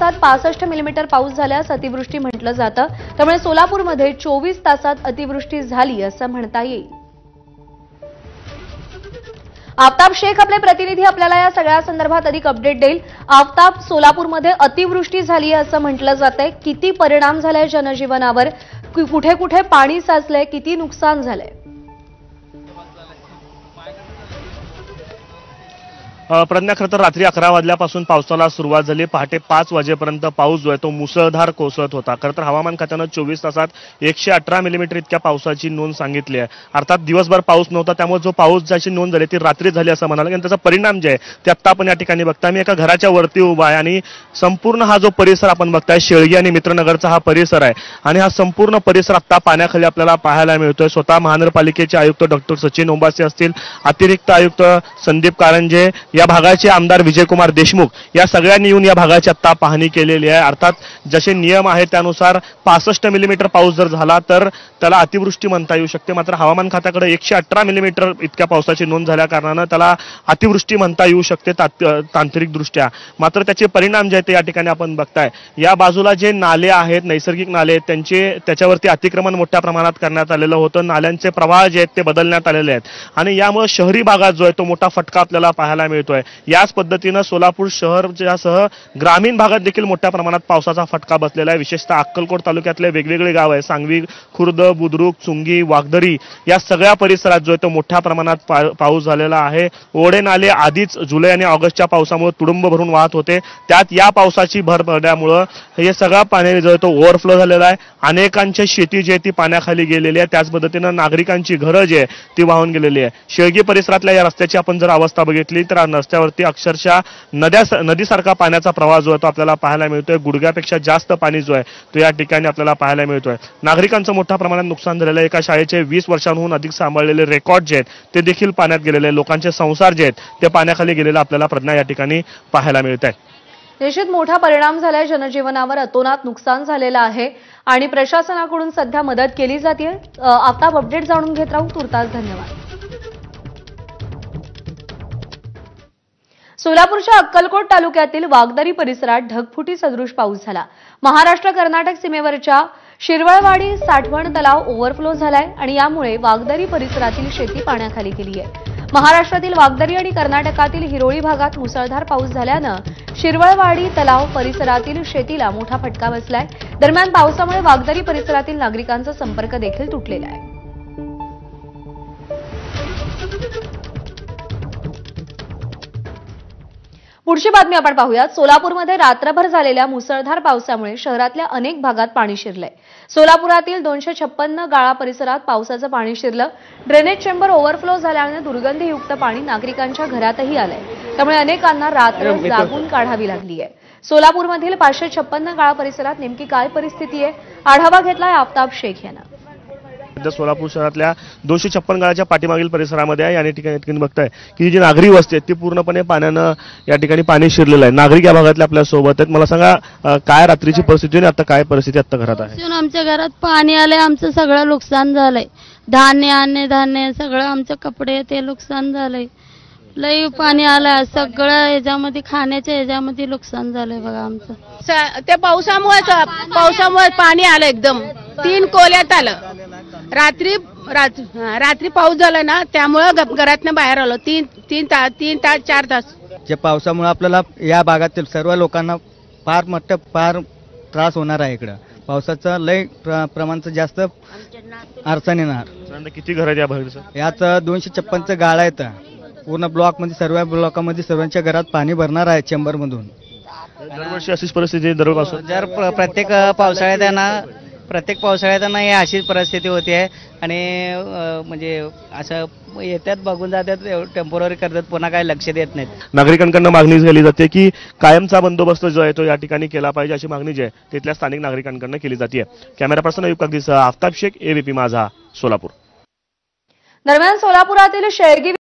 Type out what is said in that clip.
तासात 65 मिलीमीटर पाऊस झाल्यास अतिवृष्टी म्हटलं जातं। त्यामुळे सोलापूरमध्ये 24 तासात अतिवृष्टी झाली असं म्हणता येईल। आफताब शेख आपले प्रतिनिधी आपल्याला या सगळ्या संदर्भात अधिक अपडेट देईल। आफताब, सोलापूरमध्ये अतिवृष्टी झाली असं म्हटलं जातंय, किती परिणाम झालाय जनजीवनावर, कुठे कुठे पाणी साचलंय, किती नुकसान झालंय? प्रज्ञा, खरं तर रात्री 11 वाजल्यापासून पावसाला सुरुवात झाली। पहाटे 5 वाजेपर्यंत पाऊस जो आहे तो मुसळधार कोसळत होता। खरं तर हवामान खात्यानं 24 तासात 118 मिलीमीटर इतक्या पावसाची नोंद सांगितली आहे। अर्थात दिवसभर पाऊस नव्हता, त्यामुळे जो पाऊस ज्याची नोंद झाली ती रात्री झाली असं म्हणाला, आणि त्याचा परिणाम जे आहे ते आत्ता आपण या ठिकाणी बघताय। मी एका घराच्या वरती उभा आहे आणि संपूर्ण हा जो परिसर आपण बघताय शेळगी आणि मित्रनगरचा हा परिसर आहे, आणि हा संपूर्ण परिसर आत्ता पाण्याखाली आपल्याला पाहायला मिळतोय। स्वतः महानगरपालिकेचे आयुक्त डॉक्टर सचिन ओंबासे असतील, अतिरिक्त आयुक्त संदीप कारंजे, या भागाचे आमदार विजयकुमार देशमुख, या सगळ्यांनी येऊन या भागाची आता पाहणी केलेली आहे। अर्थात जसे नियम आहेत त्यानुसार 65 मिलीमीटर पाऊस जर झाला तर त्याला अतिवृष्टी म्हणता येऊ शकते, मात्र हवामान खात्याकडे 118 मिलीमीटर इतक्या पावसाची नोंद झाल्या कारणानं त्याला अतिवृष्टी म्हणता येऊ शकते तांत्रिकदृष्ट्या। मात्र त्याचे परिणाम जे आहेत ते या ठिकाणी आपण बघताय। या बाजूला जे नाले आहेत, नैसर्गिक नाले आहेत, त्याच्यावरती अतिक्रमण मोठ्या प्रमाणात करण्यात आलेलं होतं। नाल्यांचे प्रवाह जे आहेत ते बदलण्यात आलेले आहेत, आणि यामुळे शहरी भागात जो आहे तो मोठा फटका आपल्याला पाहायला मिळतोय। याच पद्धतीनं सोलापूर शहरासह ग्रामीण भागात देखील मोठ्या प्रमाणात पावसाचा फटका बसलेला आहे। विशेषतः अक्कलकोट तालुक्यातले वेगवेगळे गाव आहे, सांगवी खुर्द, बुद्रुक, चुंगी, वाघदरी, या सगळ्या परिसरात जो आहे तो मोठ्या प्रमाणात पाऊस झालेला आहे। ओढे नाले आधीच जुलै आणि ऑगस्टच्या पावसामुळे तुडुंब भरून वाहत होते, त्यात या पावसाची भर पडल्यामुळं हे सगळं पाणी जो आहे तो ओव्हरफ्लो झालेला आहे। अनेकांची शेती जी आहे ती पाण्याखाली गेलेली आहे, त्याच पद्धतीनं नागरिकांची घरं जी आहे ती वाहून गेलेली आहे। शेळगी परिसरातल्या या रस्त्याची आपण जर अवस्था बघितली तर रस्त्यावरती अक्षरशः नदीसारखा पाण्याचा प्रवाह जो आहे तो आपल्याला पाहायला मिळतोय। गुडघ्यापेक्षा जास्त पाणी जो आहे तो या ठिकाणी आपल्याला पाहायला मिळतोय। नागरिकांचं मोठ्या प्रमाणात नुकसान झालेलं आहे। एका शाळेचे 20 वर्षांहून अधिक सांभाळलेले रेकॉर्ड जे आहेत ते देखील पाण्यात गेलेले, लोकांचे संसार जे आहेत ते पाण्याखाली गेलेले आपल्याला प्रज्ञा या ठिकाणी पाहायला मिळत आहे। निश्चित मोठा परिणाम झालाय, जनजीवनावर अतोनात नुकसान झालेलं आहे आणि प्रशासनाकडून सध्या मदत केली जाते। आफताब, अपडेट जाणून घेत राहू, तुर्तास धन्यवाद। सोलापूरच्या अक्कलकोट तालुक्यातील वाघदरी परिसरात ढगफुटी सदृश पाऊस झाला। महाराष्ट्र कर्नाटक सीमेवरच्या शिरवळवाडी साठवण तलाव ओव्हरफ्लो झालाय आणि यामुळे वाघदरी परिसरातील शेती पाण्याखाली गेली आहे। महाराष्ट्रातील वाघदरी आणि कर्नाटकातील हिरोळी भागात मुसळधार पाऊस झाल्यानं शिरवळवाडी तलाव परिसरातील शेतीला मोठा फटका बसलाय। दरम्यान पावसामुळे वाघदरी परिसरातील नागरिकांचा संपर्क देखील तुटलेला आहे। पुढची बातमी आपण पाहूयात। सोलापूरमध्ये रात्रभर झालेल्या मुसळधार पावसामुळे शहरातल्या अनेक भागात पाणी शिरलंय। सोलापुरातील 256 गाळा परिसरात पावसाचं पाणी शिरलं। ड्रेनेज चेंबर ओव्हरफ्लो झाल्याने दुर्गंधीयुक्त पाणी नागरिकांच्या घरातही आलंय, त्यामुळे अनेकांना रात्र जागून काढावी लागली आहे। सोलापूरमधील 556 गाळा परिसरात नेमकी काय परिस्थिती आहे, आढावा घेतलाय आफताब शेख यानं। सोलापूर शहरातल्या 256 गाळाच्या पाठीमागील परिसरामध्ये आहे। या ठिकाणी बघताय की जी नागरी वस्ती आहे ती पूर्णपणे पाण्यानं या ठिकाणी पाणी शिरलेलं आहे। नागरिक या भागातले आपल्या सोबत आहेत। मला सांगा, काय रात्रीची परिस्थिती आणि आता काय परिस्थिती आता घरात आहे? आमच्या घरात पाणी आलंय, आमचं सगळं नुकसान झालंय। धान्य सगळं, आमचे कपडे ते नुकसान झालंय। लई पाणी आलंय, सगळं ह्याच्यामध्ये खाण्याच्या ह्याच्यामध्ये नुकसान झालंय बघा आमचं। ते पावसामुळे पाणी आलं, एकदम 3 कोल्यात आलं। रात्री पाऊस झाला ना, त्यामुळे घरातनं बाहेर आलो 4 तास। जे पावसामुळे आपल्याला या भागातील सर्व लोकांना फार त्रास होणार आहे। इकडं पावसाचं लय प्रमाणाचं जास्त अडचण येणार। किती घर आहेत या भागात? यात 256 गाळा आहेत। पूर्ण ब्लॉकमध्ये सर्व ब्लॉकामध्ये सर्वांच्या घरात पाणी भरणार आहे चेंबर मधून। दरवर्षी अशीच परिस्थिती दरवर्षी जर प्रत्येक पावसाळ्यात ही अशीच परिस्थिती होती आहे, आणि म्हणजे असं येतात बघून जातात, टेम्पोररी करतात, पुन्हा काय लक्ष देत नाहीत। नागरिकांकडून मागणी केली जाते की कायमचा बंदोबस्त जो आहे तो या ठिकाणी केला पाहिजे, अशी मागणी जी आहे तिथल्या स्थानिक नागरिकांकडून केली जाते। कॅमेरा पर्सन अयूब कागदीसह आफताब शेख, ABP माझा, सोलापूर। दरम्यान सोलापुरातील शेळगी